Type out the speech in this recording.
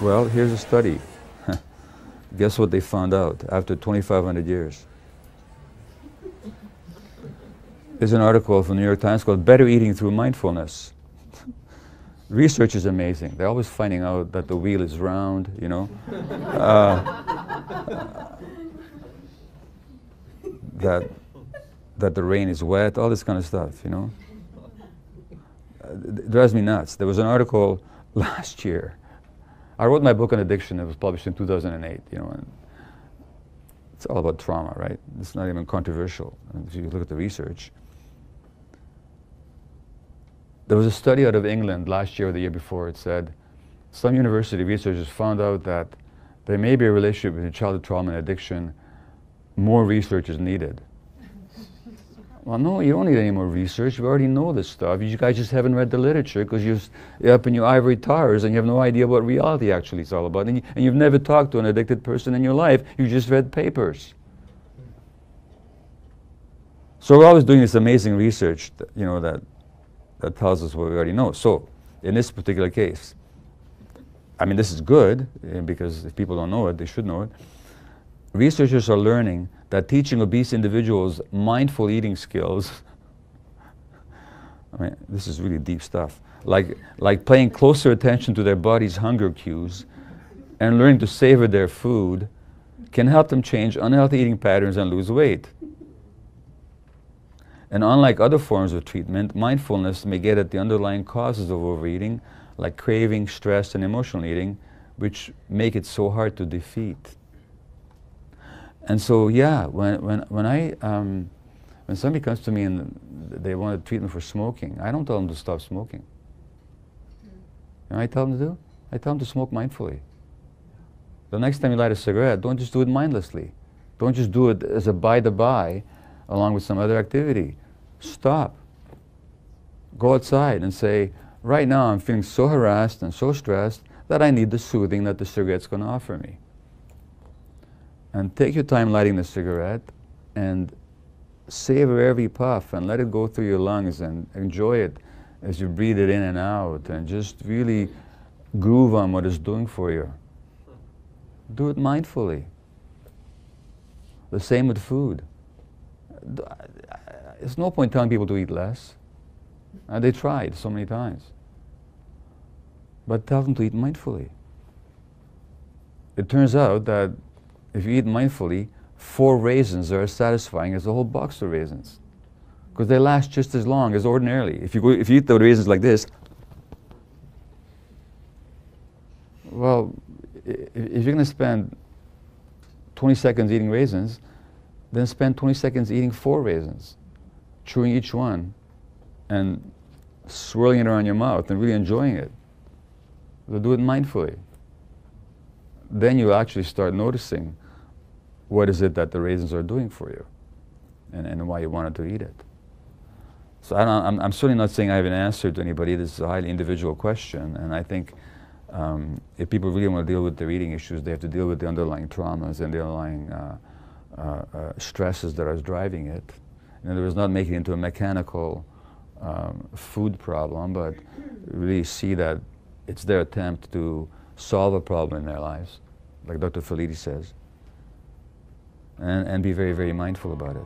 Well, here's a study. Guess what they found out after 2,500 years? There's an article from the New York Times called Better Eating Through Mindfulness. Research is amazing. They're always finding out that the wheel is round, you know. That the rain is wet, all this kind of stuff, you know. It drives me nuts. There was an article last year. I wrote my book on addiction. It was published in 2008, you know, and it's all about trauma, right? It's not even controversial if you look at the research. There was a study out of England last year or the year before. It said some university researchers found out that there may be a relationship between childhood trauma and addiction. More research is needed. Well, no, you don't need any more research. You already know this stuff. You guys just haven't read the literature because you're up in your ivory towers and you have no idea what reality actually is all about. And you've never talked to an addicted person in your life. You just read papers. So we're always doing this amazing research, you know, that tells us what we already know. So in this particular case, I mean, this is good because if people don't know it, they should know it. Researchers are learning that teaching obese individuals mindful eating skills, I mean, this is really deep stuff, like paying closer attention to their body's hunger cues and learning to savor their food can help them change unhealthy eating patterns and lose weight. And unlike other forms of treatment, mindfulness may get at the underlying causes of overeating, like craving, stress, and emotional eating, which make it so hard to defeat. And so, yeah, when somebody comes to me and they want to treat me for smoking, I don't tell them to stop smoking. You know what I tell them to do? I tell them to smoke mindfully. The next time you light a cigarette, don't just do it mindlessly. Don't just do it as a by-the-by along with some other activity. Stop. Go outside and say, right now I'm feeling so harassed and so stressed that I need the soothing that the cigarette's going to offer me. And take your time lighting the cigarette and savor every puff and let it go through your lungs and enjoy it as you breathe it in and out and just really groove on what it's doing for you. Do it mindfully. The same with food. There's no point telling people to eat less. They tried so many times. But tell them to eat mindfully. It turns out that if you eat mindfully, 4 raisins are as satisfying as a whole box of raisins, because they last just as long as ordinarily. If you eat the raisins like this, well, if you're going to spend 20 seconds eating raisins, then spend 20 seconds eating 4 raisins, chewing each one, and swirling it around your mouth and really enjoying it. So do it mindfully. Then you actually start noticing what is it that the raisins are doing for you and why you wanted to eat it. So I'm certainly not saying I have an answer to anybody. This is a highly individual question, and I think if people really want to deal with their eating issues, they have to deal with the underlying traumas and the underlying stresses that are driving it. In other words, not making it into a mechanical food problem, but really see that it's their attempt to solve a problem in their lives, like Dr. Felitti says, and be very, very mindful about it.